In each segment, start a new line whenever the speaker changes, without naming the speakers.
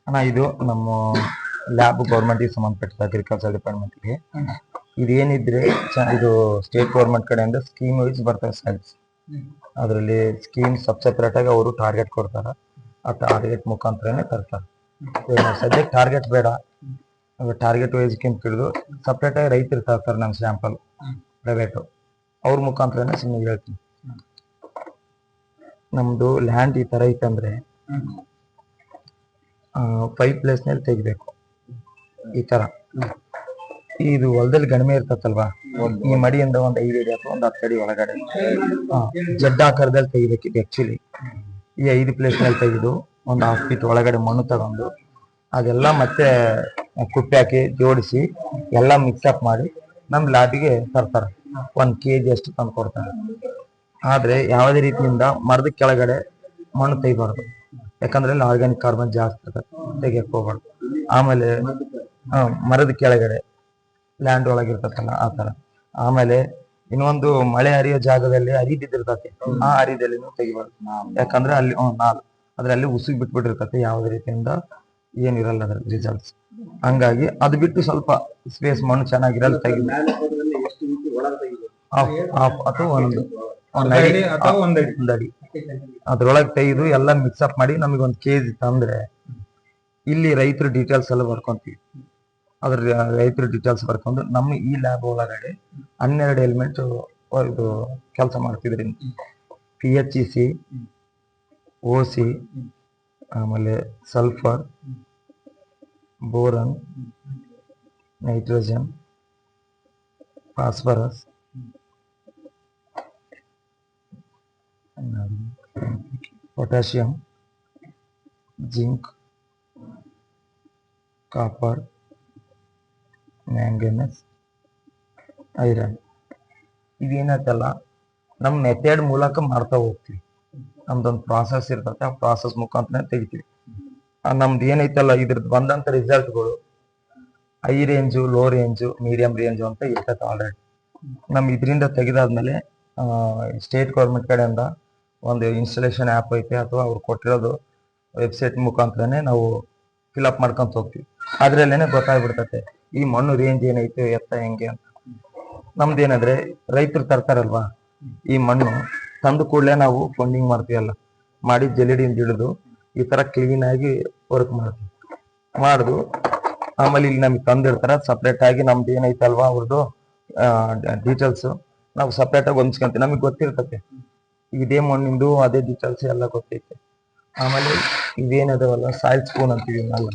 ಅಣ್ಣ ಇದು ನಮ್ಮ ಲ್ಯಾಬ್ ಗೌರ್ಮೆಂಟ್ಗೆ ಸಂಬಂಧಪಟ್ಟ ಅಗ್ರಿಕಲ್ಚರ್ ಡಿಪಾರ್ಟ್ಮೆಂಟ್ಗೆ ಇದೇನಿದ್ರೆ ಇದು ಸ್ಟೇಟ್ ಗೌರ್ಮೆಂಟ್ ಕಡೆಯಿಂದ ಸ್ಕೀಮ್ ವೈಸ್ ಬರ್ತವೆ ಸೈನ್ಸ್. ಅದರಲ್ಲಿ ಸ್ಕೀಮ್ ಸೆಪರೇಟ್ ಆಗಿ ಅವರು ಟಾರ್ಗೆಟ್ ಕೊಡ್ತಾರೆ. ಆ ಟಾರ್ಗೆಟ್ ಮುಖಾಂತರನೇ ತರ್ತಾರೆ. ಸದ್ಯಕ್ಕೆ ಟಾರ್ಗೆಟ್ ಬೇಡ, ಟಾರ್ಗೆಟ್ ವೈಸ್ ಹಿಡಿದು ಸಪ್ರೇಟ್ ಆಗಿ ರೈತರು ತರ್ತಾರೆ. ನಮ್ಮ ಸ್ಯಾಂಪಲ್ ಪ್ರೈವೇಟು ಅವ್ರ ಮುಖಾಂತರನೇ ಸುಮ್ಮನೆ ಹೇಳ್ತೀನಿ. ನಮ್ದು ಲ್ಯಾಂಡ್ ಈ ತರ ಐತಂದ್ರೆ 5 ಪ್ಲೇಸ್ನಲ್ಲಿ ತೆಗಿಬೇಕು. ಈ ತರ ಇದು ಹೊಲದಲ್ಲಿ ಗಣಿಮೆ ಇರ್ತಲ್ವಾ, ಈ ಮಡಿಯಿಂದ ಒಂದು 5 ಅಡಿ ಅಥವಾ ಒಂದು 10 ಅಡಿ ಒಳಗಡೆ ಜಡ್ಡ ಆಕಾರದಲ್ಲಿ ತೆಗಿಬೇಕು. ಇದು ಆಕ್ಚುಲಿ ಈ 5 ಪ್ಲೇಸ್ನಲ್ಲಿ ತೆಗೆದು ಒಂದು 1/2 ಫೀಟ್ ಒಳಗಡೆ ಮಣ್ಣು ತಗೊಂಡು ಅದೆಲ್ಲ ಮತ್ತೆ ಕುಪ್ಪೆ ಹಾಕಿ ಜೋಡಿಸಿ ಎಲ್ಲ ಮಿಕ್ಸಪ್ ಮಾಡಿ ನಮ್ ಲ್ಯಾಬಿಗೆ ತರ್ತಾರೆ. 1 kg ಅಷ್ಟು ತಂದು ಕೊಡ್ತಾರೆ. ಆದ್ರೆ ಯಾವುದೇ ರೀತಿಯಿಂದ ಮರದ ಕೆಳಗಡೆ ಮಣ್ಣು ತೆಗಿಬಾರ್ದು, ಯಾಕಂದ್ರೆ ಅಲ್ಲಿ ಆರ್ಗ್ಯಾನಿಕ್ ಕಾರ್ಬನ್ ಜಾಸ್ತಿ ಇರ್ತದೆ, ತೆಗಿಯಕ್ ಹೋಗ್ಬಾರ್ದು. ಆಮೇಲೆ ಮರದ ಕೆಳಗಡೆ ಲ್ಯಾಂಡ್ ಒಳಗಿರ್ತದಲ್ಲ ಆ ತರ. ಆಮೇಲೆ ಇನ್ನೊಂದು ಮಳೆ ಹರಿಯೋ ಜಾಗದಲ್ಲಿ ಹರಿದಿರ್ತತೆ, ಆ ಹರಿದಲ್ಲಿ ತೆಗಿಬಾರ್ದು. ಯಾಕಂದ್ರೆ ಅಲ್ಲಿ ಅದ್ರಲ್ಲಿ ಉಸುಗ್ ಬಿಟ್ಬಿಟ್ಟಿರ್ತತೆ, ಯಾವುದೇ ರೀತಿಯಿಂದ ಏನಿರಲ್ಲ ಅದ್ರ ರಿಸಲ್ಟ್ಸ್. ಹಂಗಾಗಿ ಅದು ಬಿಟ್ಟು ಸ್ವಲ್ಪ ಸ್ಪೇಸ್ ಮಣ್ಣು ಚೆನ್ನಾಗಿರಲ್ಲ ತೆಗಿ ಅಥವಾ ಒಂದಡಿ ಅದ್ರೊಳಗೆ ತೆಗೆದು ಎಲ್ಲ ಮಿಕ್ಸಪ್ ಮಾಡಿ ನಮಗೆ 1 kg ತಂದ್ರೆ ಇಲ್ಲಿ ರೈತರ ಡೀಟೇಲ್ಸ್ ಎಲ್ಲ ಬರ್ಕೊಂತೀವಿ. ಅದ್ರ ರೈತರ ಡೀಟೇಲ್ಸ್ ಬರ್ಕೊಂಡು ನಮ್ಮ ಈ ಲ್ಯಾಬ್ ಒಳಗಡೆ 12 ಎಲಿಮೆಂಟ್ ಇದು ಕೆಲಸ ಮಾಡ್ತಿದ್ರಿ. PHEC, OC, ಆಮೇಲೆ sulphur, boron, nitrogen, phosphorus, potassium, zinc, copper, manganese, iron. ಇದೇನೈತಲ್ಲ ನಮ್ಮ ಮೆಥಡ್ ಮೂಲಕ ಮಾಡ್ತಾ ಹೋಗ್ತೀವಿ. ನಮ್ದೊಂದು ಪ್ರಾಸೆಸ್ ಇರ್ತದೆ, ಆ ಪ್ರಾಸೆಸ್ ಮುಖಾಂತರ ತೆಗಿತೀವಿ. ನಮ್ದು ಏನೈತಲ್ಲ ಇದ್ರದ್ದು ಬಂದಂತ ರಿಸಲ್ಟ್ಗಳು high range, low range, medium range ಅಂತ ಇರ್ತದೆ ಆಲ್ರೆಡಿ. ನಮ್ ಇದರಿಂದ ತೆಗೆದಾದ್ಮೇಲೆ ಸ್ಟೇಟ್ ಗೌರ್ಮೆಂಟ್ ಕಡೆಯಿಂದ ಒಂದು ಇನ್ಸ್ಟಾಲೇಷನ್ ಆ್ಯಪ್ ಐತೆ, ಅಥವಾ ಅವ್ರು ಕೊಟ್ಟಿರೋದು ವೆಬ್ಸೈಟ್ ಮುಖಾಂತರನೇ ನಾವು ಫಿಲ್ಅಪ್ ಮಾಡ್ಕೊಂತ ಹೋಗ್ತೀವಿ. ಅದ್ರಲ್ಲೇನೆ ಗೊತ್ತಾಗ್ಬಿಡ್ತತೆ ಈ ಮಣ್ಣು ರೇಂಜ್ ಏನೈತೆ, ಎತ್ತ ಹೆಂಗೆ ಅಂತ. ನಮ್ದೇನಾದ್ರೆ ರೈತರು ತರ್ತಾರಲ್ವಾ, ಈ ಮಣ್ಣು ತಂದು ಕೂಡಲೇ ನಾವು ಫಂಡಿಂಗ್ ಮಾಡ್ತೀವಲ್ಲ, ಮಾಡಿ ಜಲ್ಲಿಡಿಯಿಂದ ಹಿಡಿದು ಈ ತರ ಕ್ಲೀನ್ ಆಗಿ ವರ್ಕ್ ಮಾಡುದು. ಆಮೇಲೆ ಇಲ್ಲಿ ನಮ್ಗೆ ತಂದಿರ್ತಾರ ಸಪ್ರೇಟ್ ಆಗಿ. ನಮ್ದು ಏನೈತಲ್ವಾ ಅವ್ರದ್ದು ಡೀಟೇಲ್ಸ್ ನಾವು ಸಪ್ರೇಟ್ ಆಗಿ ಹೊಂದ್ಸ್ಕೊಂತೀವಿ. ನಮಗೆ ಗೊತ್ತಿರ್ತತೆ ಇದೇ ಮಣ್ಣಿಂದು ಅದೇ ಡೀಟೇಲ್ಸ್ ಎಲ್ಲ ಗೊತ್ತೈತೆ. ಆಮೇಲೆ ಇದೇನದವಲ್ಲ ಸಾಯಿಲ್ ಸ್ಪೂನ್ ಅಂತೀವಿ ಅಲ್ಲ,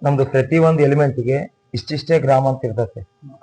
ನಮ್ದು ಪ್ರತಿ ಒಂದು ಎಲಿಮೆಂಟ್ಗೆ ಇಷ್ಟಿಷ್ಟೇ ಗ್ರಾಮ್ ಅಂತ ಇರ್ತತೆ.